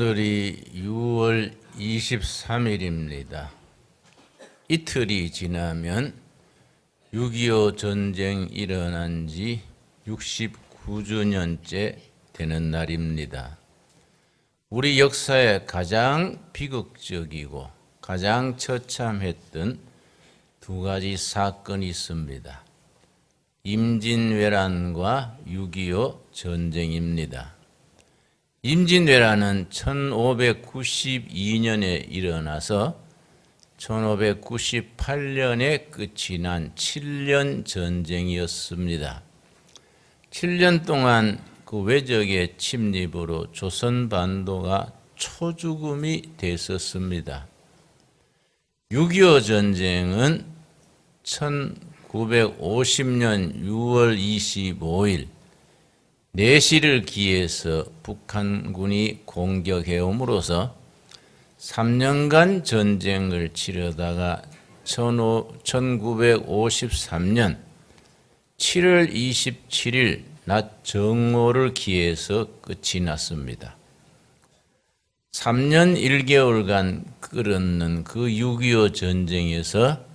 오늘이 6월 23일입니다. 이틀이 지나면 6.25 전쟁 일어난 지 69주년째 되는 날입니다. 우리 역사에 가장 비극적이고 가장 처참했던 두 가지 사건이 있습니다. 임진왜란과 6.25 전쟁입니다. 임진왜란은 1592년에 일어나서 1598년에 끝이 난 7년 전쟁이었습니다. 7년 동안 그 외적의 침입으로 조선반도가 초죽음이 됐었습니다. 6.25 전쟁은 1950년 6월 25일 내시를 기해서 북한군이 공격해옴으로써 3년간 전쟁을 치르다가 1953년 7월 27일 낮 정오를 기해서 끝이 났습니다. 3년 1개월간 끌었는 그 6.25 전쟁에서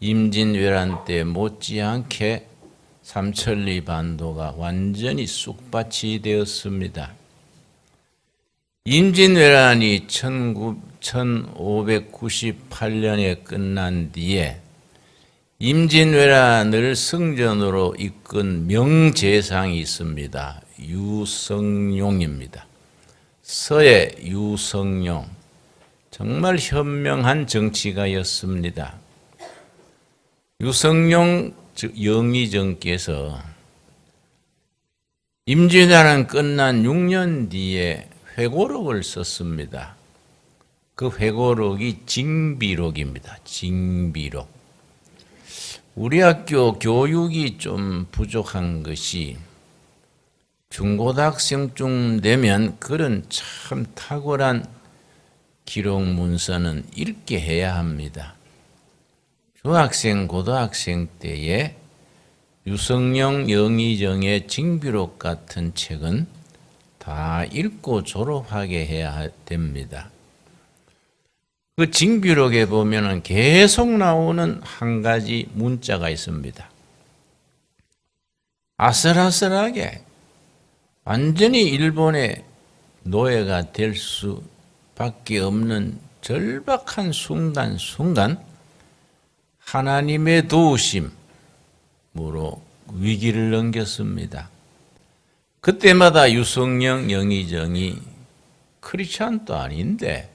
임진왜란 때 못지않게 삼천리 반도가 완전히 쑥밭이 되었습니다. 임진왜란이 1598년에 끝난 뒤에 임진왜란을 승전으로 이끈 명재상이 있습니다. 유성룡입니다. 서해 유성룡, 정말 현명한 정치가였습니다. 유성룡 영의정께서 임진왜란 끝난 6년 뒤에 회고록을 썼습니다. 그 회고록이 징비록입니다. 징비록. 우리 학교 교육이 좀 부족한 것이 중고등학생쯤 되면 그런 참 탁월한 기록 문서는 읽게 해야 합니다. 중학생, 고등학생 때에 유성룡 영의정의 징비록 같은 책은 다 읽고 졸업하게 해야 됩니다. 그 징비록에 보면은 계속 나오는 한 가지 문자가 있습니다. 아슬아슬하게 완전히 일본의 노예가 될 수밖에 없는 절박한 순간 하나님의 도우심으로 위기를 넘겼습니다. 그때마다 유성룡 영의정이 크리스찬도 아닌데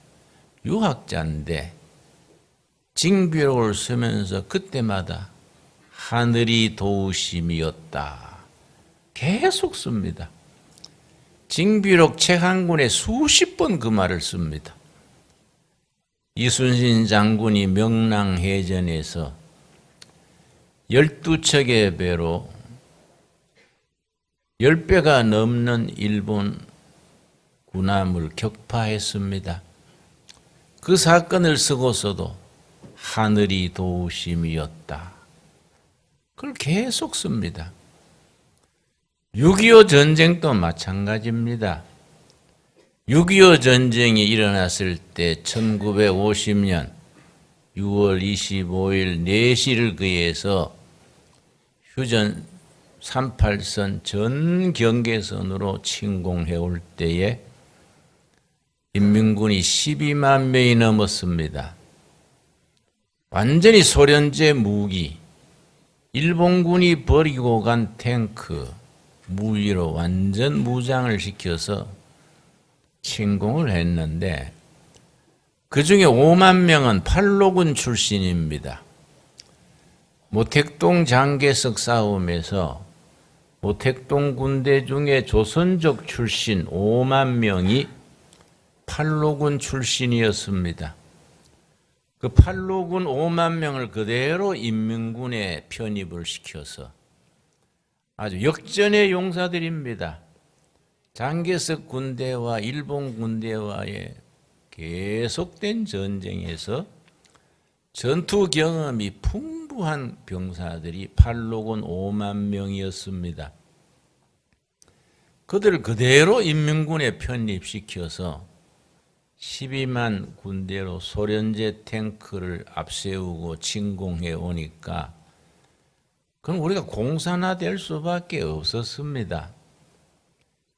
유학자인데 징비록을 쓰면서 그때마다 하늘이 도우심이었다 계속 씁니다. 징비록 책 한 권에 수십 번 그 말을 씁니다. 이순신 장군이 명랑해전에서 12척의 배로 10배가 넘는 일본 군함을 격파했습니다. 그 사건을 쓰고서도 하늘이 도우심이었다. 그걸 계속 씁니다. 6.25 전쟁도 마찬가지입니다. 6.25 전쟁이 일어났을 때 1950년 6월 25일 내시를 기해서 휴전 38선 전 경계선으로 침공해 올 때에 인민군이 12만 명이 넘었습니다. 완전히 소련제 무기, 일본군이 버리고 간 탱크, 무기로 완전 무장을 시켜서 침공을 했는데 그 중에 5만 명은 팔로군 출신입니다. 모택동 장개석 싸움에서 모택동 군대 중에 조선족 출신 5만 명이 팔로군 출신이었습니다. 그 팔로군 5만 명을 그대로 인민군에 편입을 시켜서 아주 역전의 용사들입니다. 장개석 군대와 일본 군대와의 계속된 전쟁에서 전투 경험이 풍부한 병사들이 팔로군 5만 명이었습니다. 그들을 그대로 인민군에 편입시켜서 12만 군대로 소련제 탱크를 앞세우고 침공해 오니까 그럼 우리가 공산화될 수밖에 없었습니다.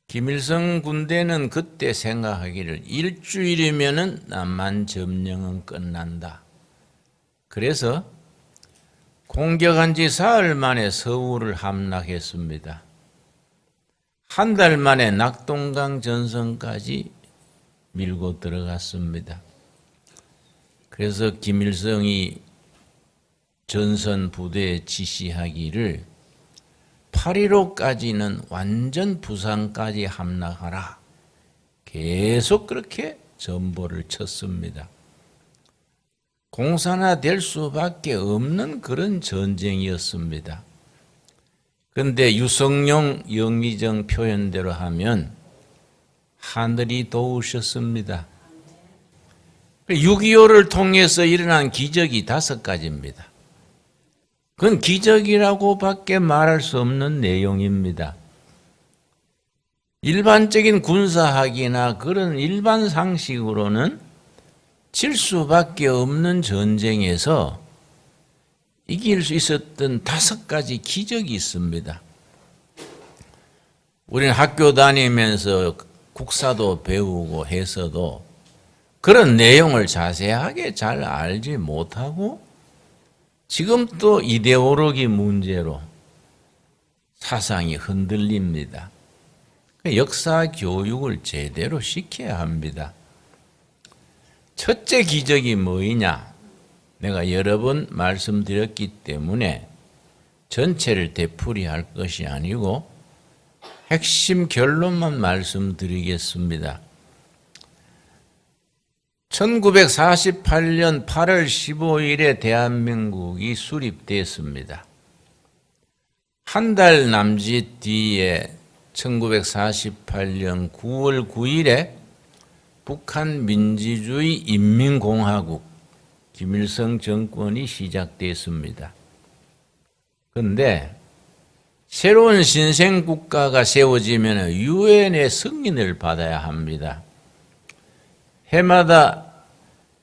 김일성 군대는 그때 생각하기를 일주일이면은 남한 점령은 끝난다. 그래서 공격한 지 사흘 만에 서울을 함락했습니다. 한 달 만에 낙동강 전선까지 밀고 들어갔습니다. 그래서 김일성이 전선 부대에 지시하기를 8.15까지는 완전 부산까지 함락하라. 계속 그렇게 전보를 쳤습니다. 공산화될 수밖에 없는 그런 전쟁이었습니다. 그런데 유성룡 영의정 표현대로 하면 하늘이 도우셨습니다. 6.25를 통해서 일어난 기적이 5가지입니다. 그건 기적이라고밖에 말할 수 없는 내용입니다. 일반적인 군사학이나 그런 일반 상식으로는 질 수밖에 없는 전쟁에서 이길 수 있었던 5가지 기적이 있습니다. 우리는 학교 다니면서 국사도 배우고 해서도 그런 내용을 자세하게 잘 알지 못하고 지금 또 이데올로기 문제로 사상이 흔들립니다. 역사 교육을 제대로 시켜야 합니다. 첫째 기적이 뭐이냐? 내가 여러 번 말씀드렸기 때문에 전체를 되풀이할 것이 아니고 핵심 결론만 말씀드리겠습니다. 1948년 8월 15일에 대한민국이 수립됐습니다. 한 달 남짓 뒤에 1948년 9월 9일에 북한 민주주의 인민공화국 김일성 정권이 시작됐습니다. 그런데 새로운 신생국가가 세워지면 유엔의 승인을 받아야 합니다. 해마다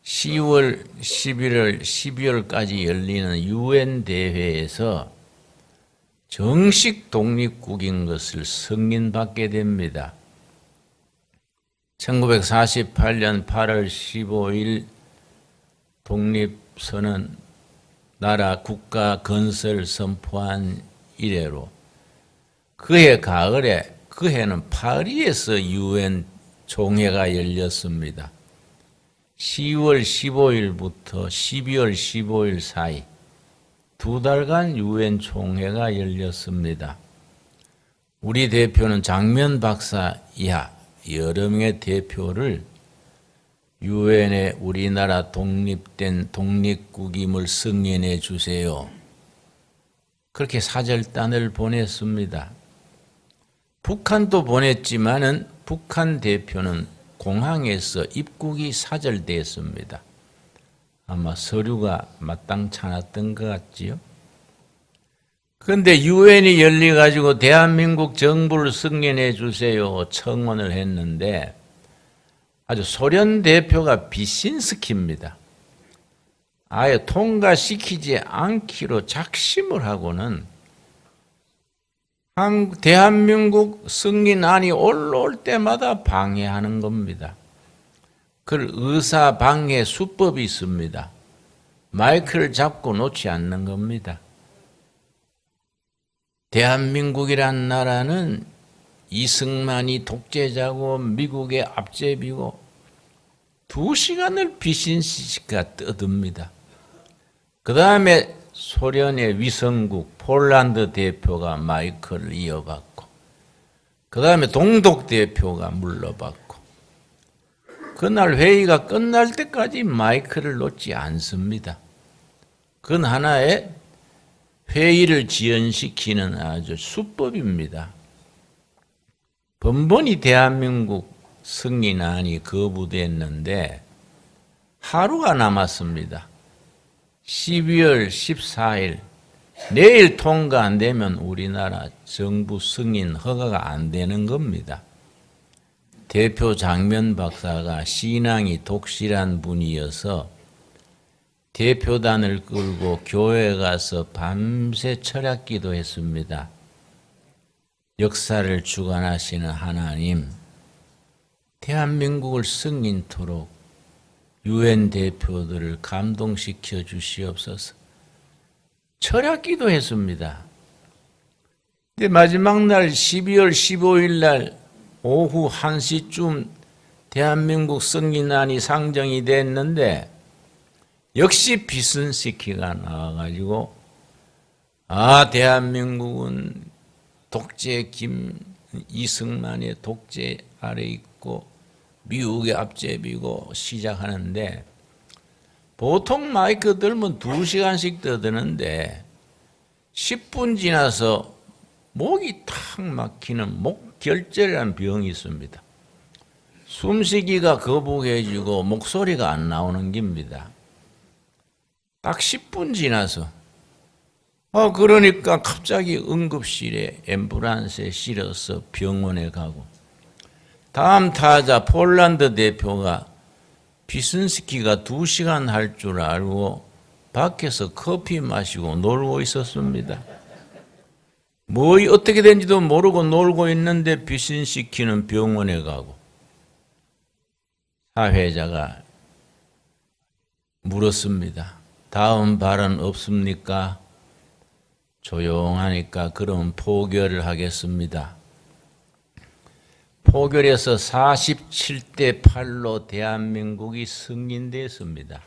10월, 11월, 12월까지 열리는 유엔 대회에서 정식 독립국인 것을 승인받게 됩니다. 1948년 8월 15일 독립선언 나라 국가 건설 선포한 이래로 그해 가을에 그해는 파리에서 유엔 총회가 열렸습니다. 10월 15일부터 12월 15일 사이 2달간 유엔 총회가 열렸습니다. 우리 대표는 장면 박사 이하 여러 명의 대표를 유엔에 우리나라 독립된 독립국임을 승인해 주세요. 그렇게 사절단을 보냈습니다. 북한도 보냈지만은 북한 대표는 공항에서 입국이 사절됐습니다. 아마 서류가 마땅치 않았던 것 같지요. 그런데 유엔이 열려가지고 대한민국 정부를 승인해 주세요 청원을 했는데 아주 소련 대표가 비신스키입니다. 아예 통과시키지 않기로 작심을 하고는 대한민국 승인안이 올라올 때마다 방해하는 겁니다. 그 의사 방해 수법이 있습니다. 마이크를 잡고 놓지 않는 겁니다. 대한민국이란 나라는 이승만이 독재자고 미국의 앞제비고 2시간을 비신스키가 떠듭니다. 그 다음에 소련의 위성국 폴란드 대표가 마이크를 이어받고 그 다음에 동독 대표가 물러받고 그날 회의가 끝날 때까지 마이크를 놓지 않습니다. 그건 하나의 회의를 지연시키는 아주 수법입니다. 번번이 대한민국 승인안이 거부됐는데 하루가 남았습니다. 12월 14일 내일 통과 안 되면 우리나라 정부 승인 허가가 안 되는 겁니다. 대표 장면 박사가 신앙이 독실한 분이어서 대표단을 끌고 교회에 가서 밤새 철학 기도했습니다. 역사를 주관하시는 하나님, 대한민국을 승인토록 유엔 대표들을 감동시켜 주시옵소서. 철학 기도했습니다. 근데 마지막 날 12월 15일 날 오후 1시쯤 대한민국 승인안이 상정이 됐는데 역시 비슨스키가 나와가지고 대한민국은 독재 이승만의 독재 아래 있고 미국의 앞제비고 시작하는데 보통 마이크 들면 2시간씩 떠드는데 10분 지나서 목이 탁 막히는 목결절이라는 병이 있습니다. 숨쉬기가 거북해지고 목소리가 안 나오는 겁니다. 딱 10분 지나서 그러니까 갑자기 응급실에 앰뷸런스에 실어서 병원에 가고 다음 타자 폴란드 대표가 비슨스키가 2시간 할 줄 알고 밖에서 커피 마시고 놀고 있었습니다. 어떻게 된지도 모르고 놀고 있는데 비슨스키는 병원에 가고 사회자가 물었습니다. 다음 발언 없습니까? 조용하니까 그럼 포결을 하겠습니다. 포결에서 47대 8로 대한민국이 승인됐습니다.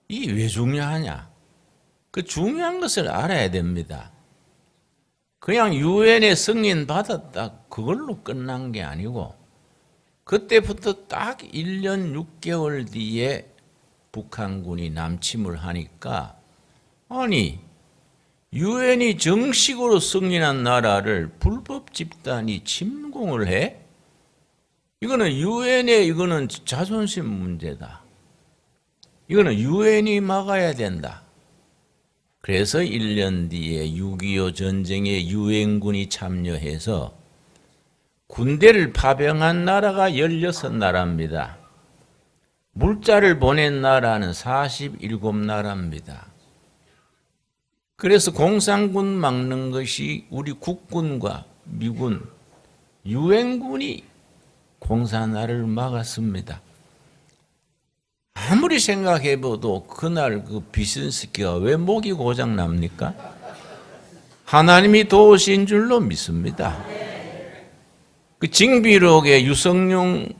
이게 왜 중요하냐? 그 중요한 것을 알아야 됩니다. 그냥 유엔에 승인 받았다 그걸로 끝난 게 아니고 그때부터 딱 1년 6개월 뒤에 북한군이 남침을 하니까 유엔이 정식으로 승인한 나라를 불법 집단이 침공을 해? 이거는 유엔의 자존심 문제다. 이거는 유엔이 막아야 된다. 그래서 1년 뒤에 6.25 전쟁에 유엔군이 참여해서 군대를 파병한 나라가 16나라입니다. 물자를 보낸 나라는 47나라입니다. 그래서 공산군 막는 것이 우리 국군과 미군, 유엔군이 공산화를 막았습니다. 아무리 생각해봐도 그날 그 비슨스키가 왜 목이 고장 납니까? 하나님이 도우신 줄로 믿습니다. 그 징비록에 유성룡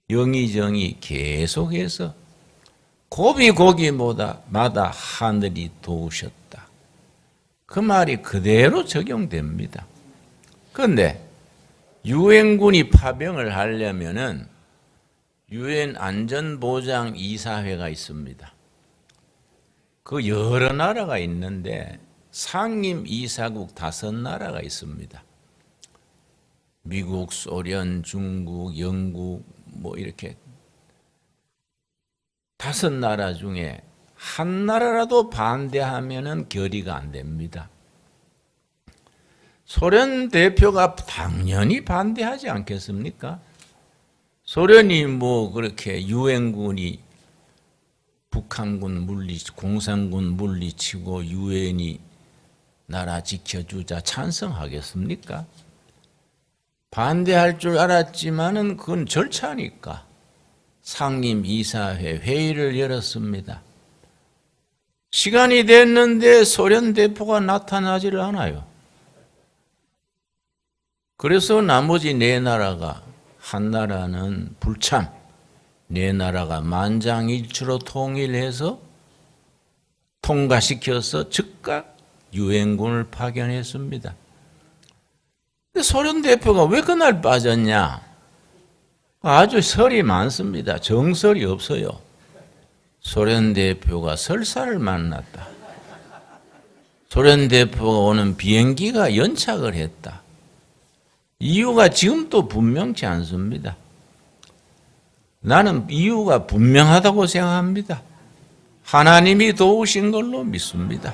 영의정이 계속해서 고비고기마다 하늘이 도우셨다. 그 말이 그대로 적용됩니다. 그런데 유엔군이 파병을 하려면은 유엔 안전보장 이사회가 있습니다. 그 여러 나라가 있는데 상임 이사국 5나라가 있습니다. 미국, 소련, 중국, 영국 이렇게 5나라 중에 한 나라라도 반대하면은 결의가 안 됩니다. 소련 대표가 당연히 반대하지 않겠습니까? 소련이 그렇게 유엔군이 북한군 공산군 물리치고 유엔이 나라 지켜주자 찬성하겠습니까? 반대할 줄 알았지만은 그건 절차니까 상임 이사회 회의를 열었습니다. 시간이 됐는데 소련 대표가 나타나지를 않아요. 그래서 나머지 4나라가 한 나라는 불참, 4나라가 만장일치로 통일해서 통과시켜서 즉각 유엔군을 파견했습니다. 근데 소련 대표가 왜 그날 빠졌냐? 아주 설이 많습니다. 정설이 없어요. 소련 대표가 설사를 만났다. 소련 대표가 오는 비행기가 연착을 했다. 이유가 지금도 분명치 않습니다. 나는 이유가 분명하다고 생각합니다. 하나님이 도우신 걸로 믿습니다.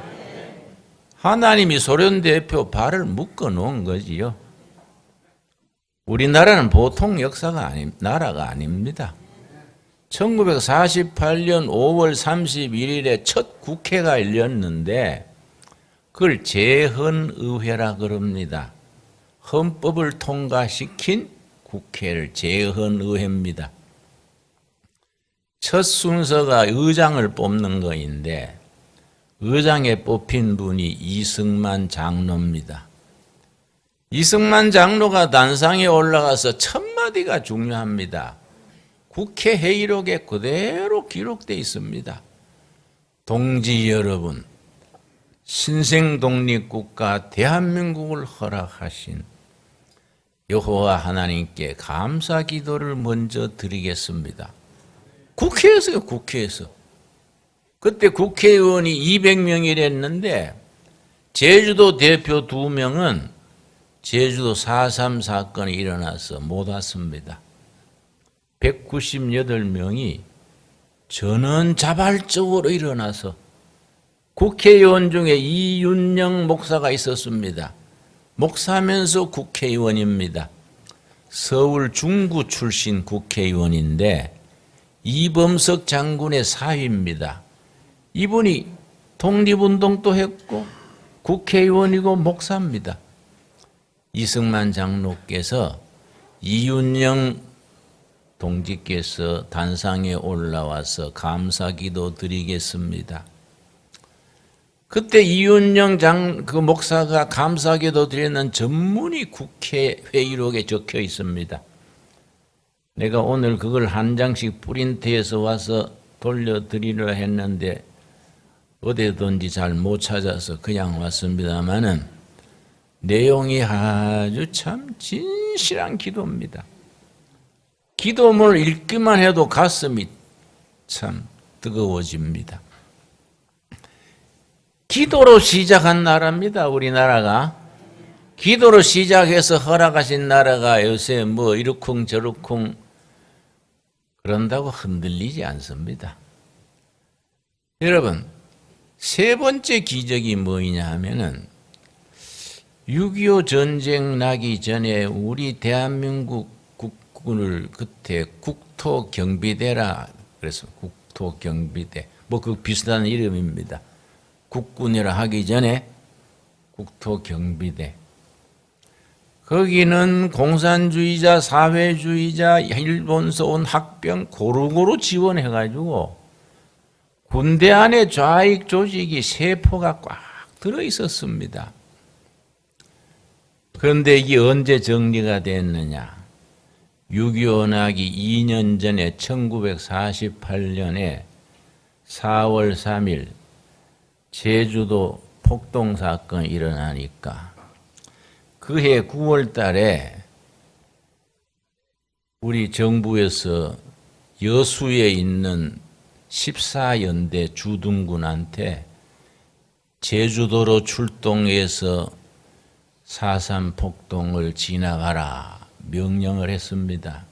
하나님이 소련 대표 발을 묶어 놓은 거지요. 우리나라는 보통 나라가 아닙니다. 1948년 5월 31일에 첫 국회가 열렸는데 그걸 재헌의회라 그럽니다. 헌법을 통과시킨 국회를 재헌의회입니다. 첫 순서가 의장을 뽑는 거인데 의장에 뽑힌 분이 이승만 장로입니다. 이승만 장로가 단상에 올라가서 첫 마디가 중요합니다. 국회 회의록에 그대로 기록되어 있습니다. 동지 여러분, 신생독립국가 대한민국을 허락하신 여호와 하나님께 감사 기도를 먼저 드리겠습니다. 국회에서요, 국회에서. 그때 국회의원이 200명이랬는데 제주도 대표 2명은 제주도 4.3 사건이 일어나서 못 왔습니다. 198명이 전원자발적으로 일어나서 국회의원 중에 이윤영 목사가 있었습니다. 목사면서 국회의원입니다. 서울 중구 출신 국회의원인데 이범석 장군의 사위입니다. 이분이 독립운동도 했고 국회의원이고 목사입니다. 이승만 장로께서 이윤영 동지께서 단상에 올라와서 감사기도 드리겠습니다. 그때 이윤영 그 목사가 감사기도 드리는 전문이 국회 회의록에 적혀 있습니다. 내가 오늘 그걸 한 장씩 프린트해서 와서 돌려드리려 했는데 어디든지 잘 못 찾아서 그냥 왔습니다마는 내용이 아주 참 진실한 기도입니다. 기도문을 읽기만 해도 가슴이 참 뜨거워집니다. 기도로 시작한 나라입니다. 우리나라가. 기도로 시작해서 허락하신 나라가 요새 뭐 이러쿵 저러쿵 그런다고 흔들리지 않습니다. 여러분, 세 번째 기적이 뭐냐 하면은 6.25 전쟁 나기 전에 우리 대한민국 국군을 그때 국토경비대라 그래서 국토경비대 뭐 그 비슷한 이름입니다. 국군이라 하기 전에 국토경비대. 거기는 공산주의자, 사회주의자, 일본서 온 학병 고루고루 지원해가지고 군대 안에 좌익 조직이 세포가 꽉 들어 있었습니다. 그런데 이게 언제 정리가 됐느냐? 6.25 나기 2년 전에 1948년에 4월 3일 제주도 폭동 사건이 일어나니까 그해 9월 달에 우리 정부에서 여수에 있는 14연대 주둔군한테 제주도로 출동해서 4.3 폭동을 진압하라 명령을 했습니다.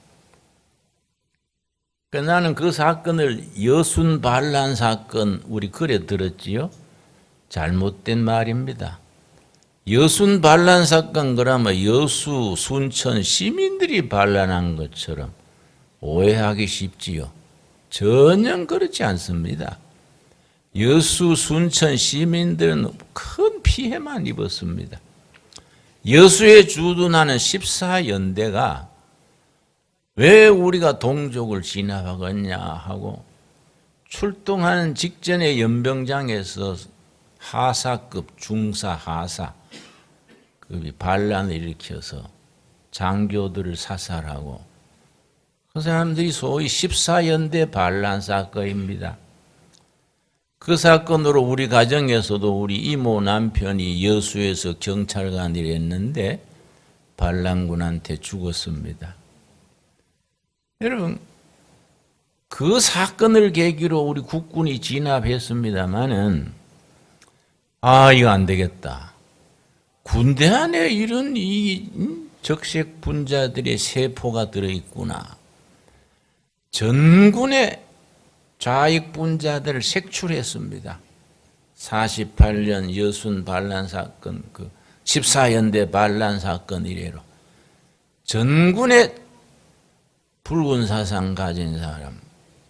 나는 그 사건을 여순 반란 사건 우리 그래 들었지요? 잘못된 말입니다. 여순 반란 사건 그러면 여수, 순천 시민들이 반란한 것처럼 오해하기 쉽지요. 전혀 그렇지 않습니다. 여수, 순천 시민들은 큰 피해만 입었습니다. 여수에 주둔하는 14연대가 왜 우리가 동족을 진압하겠냐 하고 출동하는 직전에 연병장에서 하사급, 중사, 하사 그 반란을 일으켜서 장교들을 사살하고 그 사람들이 소위 14연대 반란 사건입니다. 그 사건으로 우리 가정에서도 우리 이모 남편이 여수에서 경찰관 일했는데 반란군한테 죽었습니다. 여러분, 그 사건을 계기로 우리 국군이 진압했습니다마는 이거 안 되겠다. 군대 안에 이런 이 적색 분자들의 세포가 들어있구나. 전군의 좌익 분자들을 색출했습니다. 48년 여순 반란 사건, 그 14연대 반란 사건 이래로 전군의 붉은 사상 가진 사람,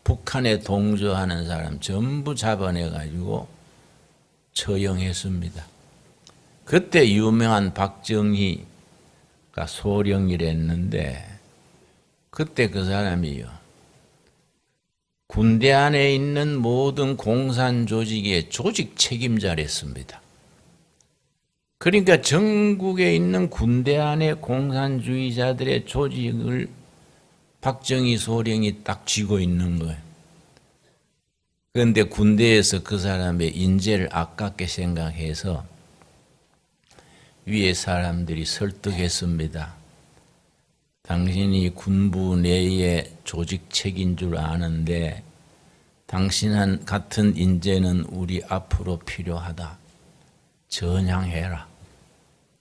북한에 동조하는 사람 전부 잡아내가지고 처형했습니다. 그때 유명한 박정희가 소령이랬는데 그때 그 사람이요. 군대 안에 있는 모든 공산 조직의 조직 책임자랬습니다. 그러니까 전국에 있는 군대 안에 공산주의자들의 조직을 박정희 소령이 딱 쥐고 있는 거예요. 그런데 군대에서 그 사람의 인재를 아깝게 생각해서 위에 사람들이 설득했습니다. 당신이 군부 내의 조직책인 줄 아는데 당신 같은 인재는 우리 앞으로 필요하다. 전향해라.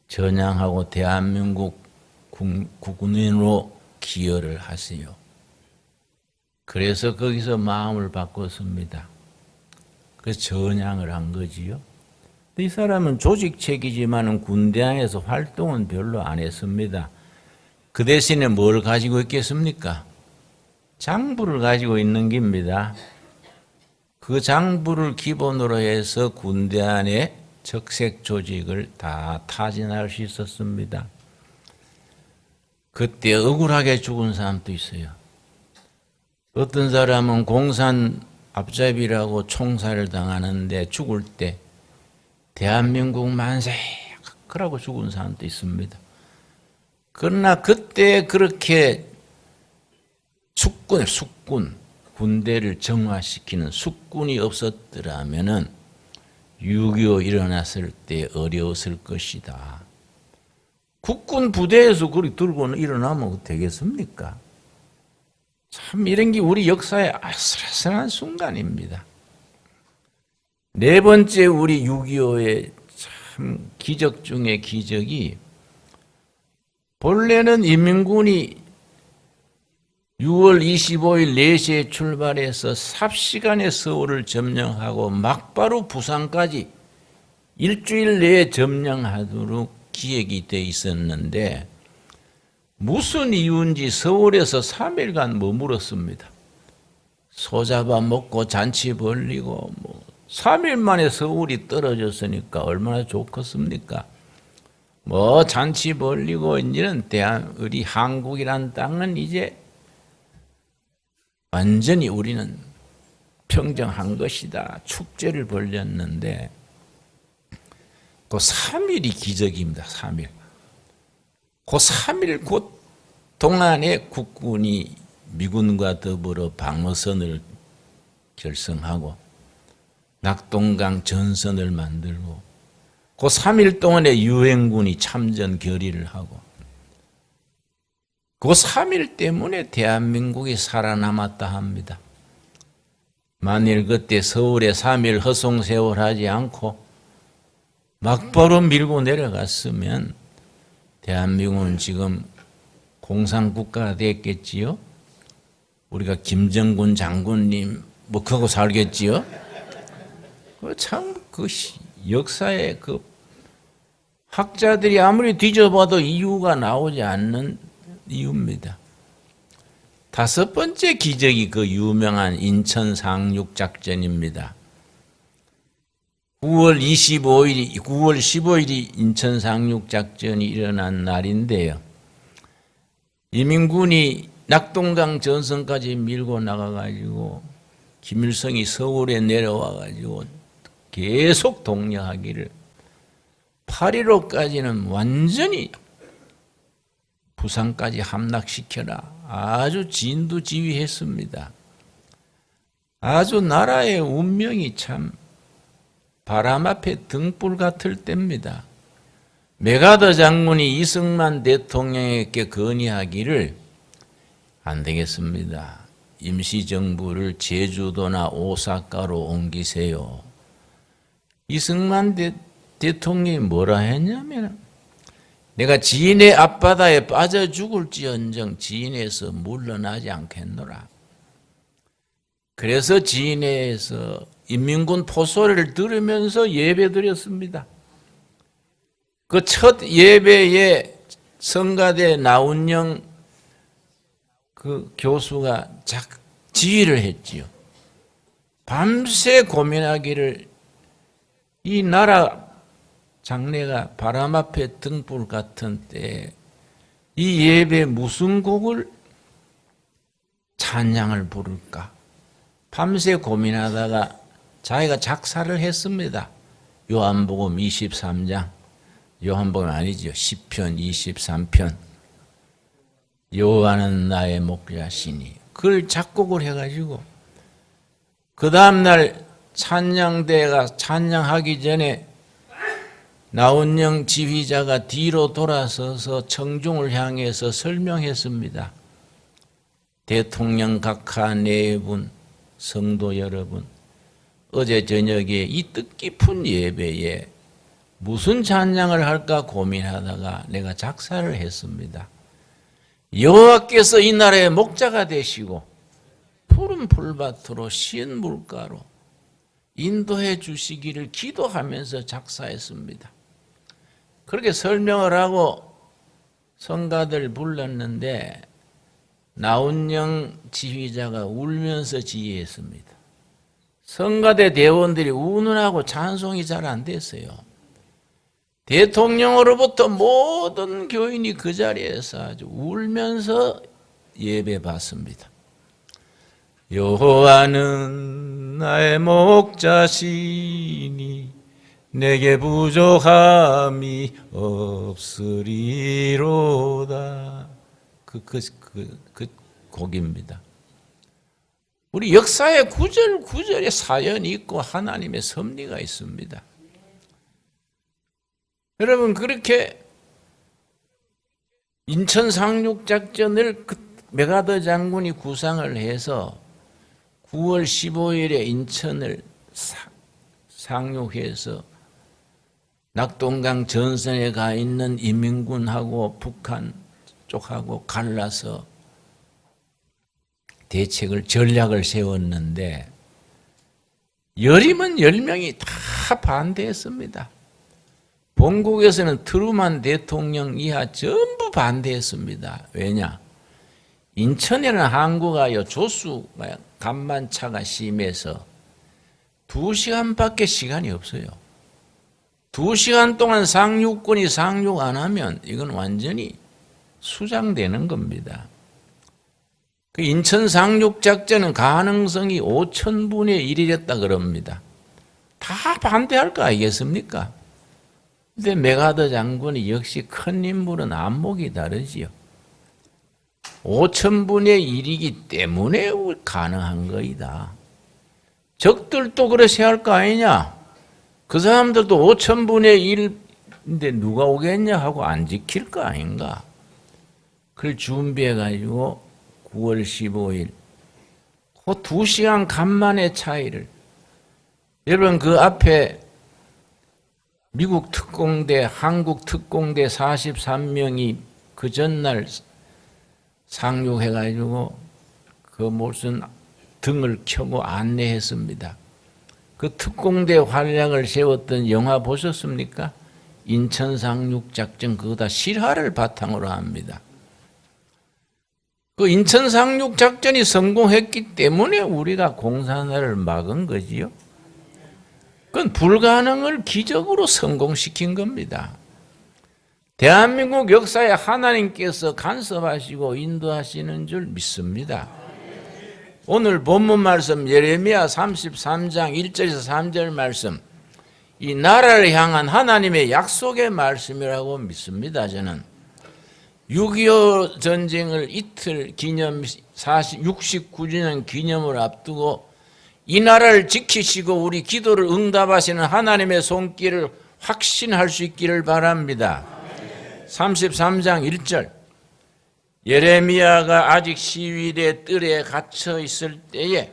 전향하고 대한민국 국군으로 기여를 하세요. 그래서 거기서 마음을 바꿨습니다. 그래서 전향을 한 거지요. 이 사람은 조직책이지만 군대 안에서 활동은 별로 안 했습니다. 그 대신에 뭘 가지고 있겠습니까? 장부를 가지고 있는 겁니다. 그 장부를 기본으로 해서 군대 안에 적색 조직을 다 타진할 수 있었습니다. 그때 억울하게 죽은 사람도 있어요. 어떤 사람은 공산 앞잡이라고 총살을 당하는데 죽을 때 대한민국 만세! 그러고 죽은 사람도 있습니다. 그러나 그때 그렇게 숙군, 군대를 정화시키는 숙군이 없었더라면은 6.25 일어났을 때 어려웠을 것이다. 국군 부대에서 그리 들고 일어나면 되겠습니까? 참 이런 게 우리 역사의 아슬아슬한 순간입니다. 네 번째 우리 6.25의 참 기적 중의 기적이 본래는 인민군이 6월 25일 4시에 출발해서 삽시간에 서울을 점령하고 막바로 부산까지 일주일 내에 점령하도록 기획이 돼 있었는데 무슨 이유인지 서울에서 3일간 머물었습니다. 소잡아 먹고 잔치 벌리고 3일 만에 서울이 떨어졌으니까 얼마나 좋겠습니까? 잔치 벌리고 이제는 우리 한국이란 땅은 이제 완전히 우리는 평정한 것이다. 축제를 벌였는데 그 3일이 기적입니다. 3일. 그 3일 곧 동안에 국군이 미군과 더불어 방어선을 결성하고 낙동강 전선을 만들고 그 3일 동안에 유엔군이 참전 결의를 하고 그 3일 때문에 대한민국이 살아남았다 합니다. 만일 그때 서울에 3일 허송세월하지 않고 막바로 밀고 내려갔으면 대한민국은 지금 공산국가가 됐겠지요. 우리가 김정군 장군님 그거 살겠지요. 참 그 역사의 그 학자들이 아무리 뒤져봐도 이유가 나오지 않는 이유입니다. 다섯 번째 기적이 그 유명한 인천 상륙작전입니다. 9월 15일이 인천 상륙작전이 일어난 날인데요. 이민군이 낙동강 전선까지 밀고 나가가지고 김일성이 서울에 내려와가지고 계속 독려하기를 8.15까지는 완전히 부산까지 함락시켜라. 아주 진두지휘했습니다. 아주 나라의 운명이 참 바람 앞에 등불 같을 때입니다. 메가더 장군이 이승만 대통령에게 건의하기를 안 되겠습니다. 임시정부를 제주도나 오사카로 옮기세요. 이승만 대통령이 뭐라 했냐면 내가 지인의 앞바다에 빠져 죽을지언정 지인에서 물러나지 않겠노라. 그래서 지인에서 인민군 포소를 들으면서 예배 드렸습니다. 그 첫 예배에 성가대 나운영 그 교수가 지휘를 했지요. 밤새 고민하기를 이 나라 장례가 바람 앞에 등불 같은 때에 이 예배 무슨 곡을 찬양을 부를까? 밤새 고민하다가 자기가 작사를 했습니다. 요한복음 23장, 요한복음 아니죠. 시편 23편. 여호와는 나의 목자시니. 그걸 작곡을 해가지고 그 다음날 찬양대가 찬양하기 전에 나운영 지휘자가 뒤로 돌아서서 청중을 향해서 설명했습니다. 대통령 각하 네 분, 성도 여러분, 어제 저녁에 이 뜻깊은 예배에 무슨 찬양을 할까 고민하다가 내가 작사를 했습니다. 여호와께서 이 나라의 목자가 되시고 푸른 풀밭으로 시은 물가로 인도해 주시기를 기도하면서 작사했습니다. 그렇게 설명을 하고 성가들 불렀는데 나운영 지휘자가 울면서 지휘했습니다. 성가대 대원들이 운운하고 찬송이 잘 안 됐어요. 대통령으로부터 모든 교인이 그 자리에서 아주 울면서 예배 받습니다. 여호와는 나의 목자시니 내게 부족함이 없으리로다. 그 곡입니다. 우리 역사에 구절구절의 사연이 있고 하나님의 섭리가 있습니다. 여러분, 그렇게 인천 상륙작전을 메가더 장군이 구상을 해서 9월 15일에 인천을 상륙해서 낙동강 전선에 가 있는 인민군하고 북한 쪽하고 갈라서 전략을 세웠는데 열이면 10명이 다 반대했습니다. 본국에서는 트루만 대통령 이하 전부 반대했습니다. 왜냐? 인천에는 항구가요, 조수가 간만차가 심해서 2시간밖에 시간이 없어요. 2시간 동안 상륙군이 상륙 안 하면 이건 완전히 수장되는 겁니다. 그 인천 상륙작전은 가능성이 5,000분의 1이랬다 그럽니다. 다 반대할 거 아니겠습니까? 근데 메가더 장군이 역시 큰 인물은 안목이 다르지요. 5,000분의 1이기 때문에 가능한 거이다. 적들도 그렇게 할 거 아니냐? 그 사람들도 5,000분의 1인데 누가 오겠냐 하고 안 지킬 거 아닌가? 그걸 준비해가지고 9월 15일 그 2시간 간만의 차이를, 여러분 그 앞에 미국 특공대, 한국 특공대 43명이 그 전날 상륙해가지고 그 무슨 등을 켜고 안내했습니다. 그 특공대 활약을 세웠던 영화 보셨습니까? 인천 상륙작전 그거 다 실화를 바탕으로 합니다. 그 인천 상륙작전이 성공했기 때문에 우리가 공산화를 막은 거지요. 그건 불가능을 기적으로 성공시킨 겁니다. 대한민국 역사에 하나님께서 간섭하시고 인도하시는 줄 믿습니다. 오늘 본문 말씀 예레미야 33장 1절에서 3절 말씀, 이 나라를 향한 하나님의 약속의 말씀이라고 믿습니다. 저는 6.25 전쟁을 이틀 기념 69주년 기념을 앞두고 이 나라를 지키시고 우리 기도를 응답하시는 하나님의 손길을 확신할 수 있기를 바랍니다. 33장 1절, 예레미야가 아직 시위대 뜰에 갇혀 있을 때에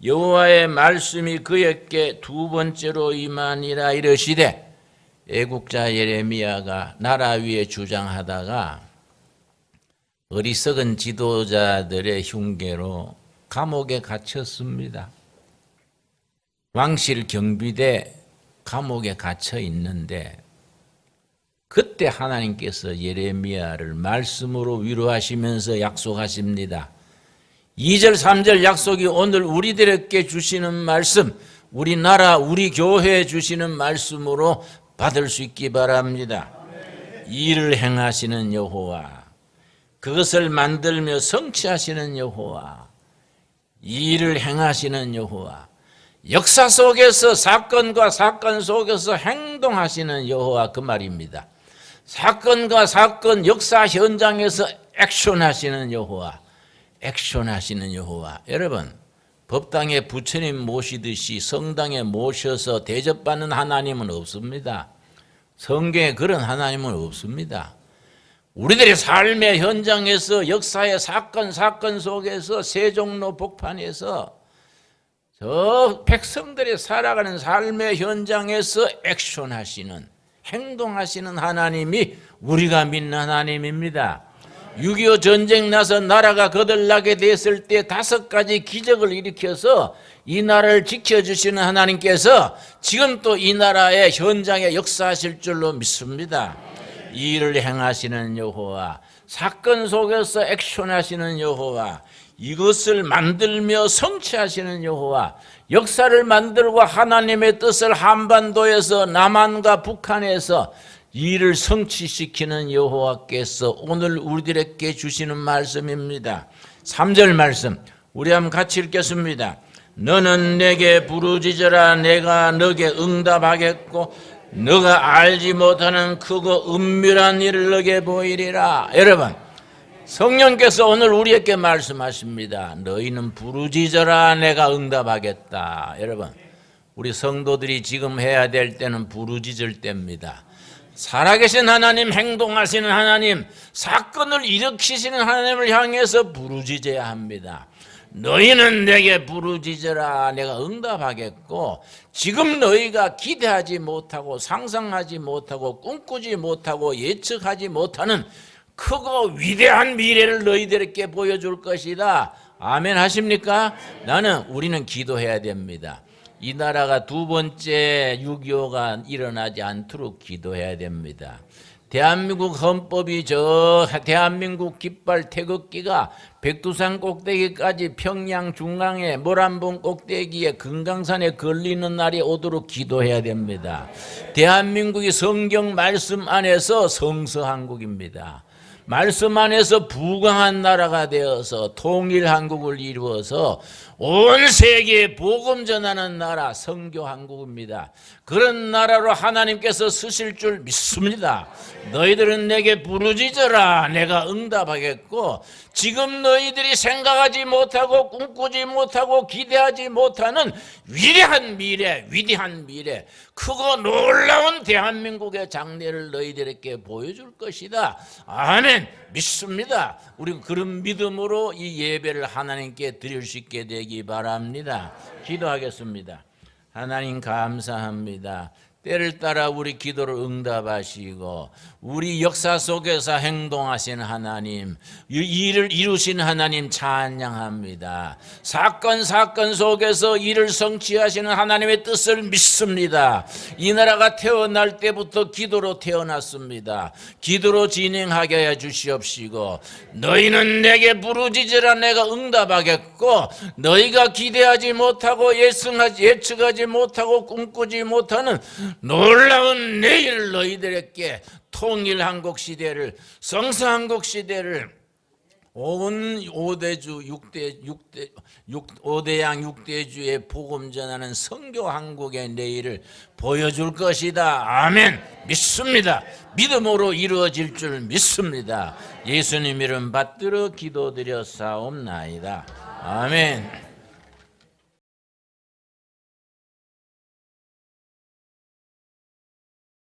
여호와의 말씀이 그에게 두 번째로 임하니라 이르시되, 애국자 예레미야가 나라 위에 주장하다가 어리석은 지도자들의 흉계로 감옥에 갇혔습니다. 왕실 경비대 감옥에 갇혀 있는데 그때 하나님께서 예레미야를 말씀으로 위로하시면서 약속하십니다. 2절 3절 약속이 오늘 우리들에게 주시는 말씀, 우리나라 우리 교회에 주시는 말씀으로 받을 수 있기 바랍니다. 일을 행하시는 여호와, 그것을 만들며 성취하시는 여호와, 일을 행하시는 여호와, 역사 속에서 사건과 사건 속에서 행동하시는 여호와, 그 말입니다. 사건과 사건 역사 현장에서 액션하시는 여호와, 액션하시는 여호와. 여러분, 법당에 부처님 모시듯이 성당에 모셔서 대접받는 하나님은 없습니다. 성경에 그런 하나님은 없습니다. 우리들의 삶의 현장에서 역사의 사건 속에서 세종로 복판에서 저 백성들이 살아가는 삶의 현장에서 액션하시는, 행동하시는 하나님이 우리가 믿는 하나님입니다. 6.25 전쟁 나서 나라가 거들나게 됐을 때 5가지 기적을 일으켜서 이 나라를 지켜주시는 하나님께서 지금 또 이 나라의 현장에 역사하실 줄로 믿습니다. 이 일을 행하시는 여호와, 사건 속에서 액션하시는 여호와, 이것을 만들며 성취하시는 여호와, 역사를 만들고 하나님의 뜻을 한반도에서 남한과 북한에서 이를 성취시키는 여호와께서 오늘 우리들에게 주시는 말씀입니다. 3절 말씀 우리 한번 같이 읽겠습니다. 너는 내게 부르짖어라, 내가 너게 응답하겠고 너가 알지 못하는 크고 은밀한 일을 너게 보이리라. 여러분, 성령께서 오늘 우리에게 말씀하십니다. 너희는 부르짖어라, 내가 응답하겠다. 여러분, 우리 성도들이 지금 해야 될 때는 부르짖을 때입니다. 살아계신 하나님, 행동하시는 하나님, 사건을 일으키시는 하나님을 향해서 부르짖어야 합니다. 너희는 내게 부르짖어라, 내가 응답하겠고 지금 너희가 기대하지 못하고 상상하지 못하고 꿈꾸지 못하고 예측하지 못하는 크고 위대한 미래를 너희들에게 보여줄 것이다. 아멘 하십니까? 우리는 기도해야 됩니다. 이 나라가 두 번째 6.25가 일어나지 않도록 기도해야 됩니다. 대한민국 헌법이 대한민국 깃발 태극기가 백두산 꼭대기까지 평양 중앙에 모란봉 꼭대기에 금강산에 걸리는 날이 오도록 기도해야 됩니다. 대한민국이 성경 말씀 안에서 성서한국입니다. 말씀 안에서 부강한 나라가 되어서 통일한국을 이루어서 온 세계에 복음 전하는 나라 선교한국입니다. 그런 나라로 하나님께서 쓰실 줄 믿습니다. 너희들은 내게 부르짖어라, 내가 응답하겠고 지금 너희들이 생각하지 못하고 꿈꾸지 못하고 기대하지 못하는 위대한 미래, 크고 놀라운 대한민국의 장래를 너희들에게 보여줄 것이다. 아멘. 믿습니다. 우리 그런 믿음으로 이 예배를 하나님께 드릴 수 있게 되기 바랍니다. 기도하겠습니다. 하나님 감사합니다. 때를 따라 우리 기도를 응답하시고 우리 역사 속에서 행동하시는 하나님, 이 일을 이루신 하나님 찬양합니다. 사건 속에서 일을 성취하시는 하나님의 뜻을 믿습니다. 이 나라가 태어날 때부터 기도로 태어났습니다. 기도로 진행하게 해주시옵시고 너희는 내게 부르짖으라, 내가 응답하겠고 너희가 기대하지 못하고 예측하지 못하고 꿈꾸지 못하는 놀라운 내일 너희들에게 통일한국 시대를, 성서한국 시대를, 온 5대양 6대주의 복음 전하는 선교한국의 내일을 보여줄 것이다. 아멘. 믿습니다. 믿음으로 이루어질 줄 믿습니다. 예수님 이름 받들어 기도드려 사옵나이다. 아멘.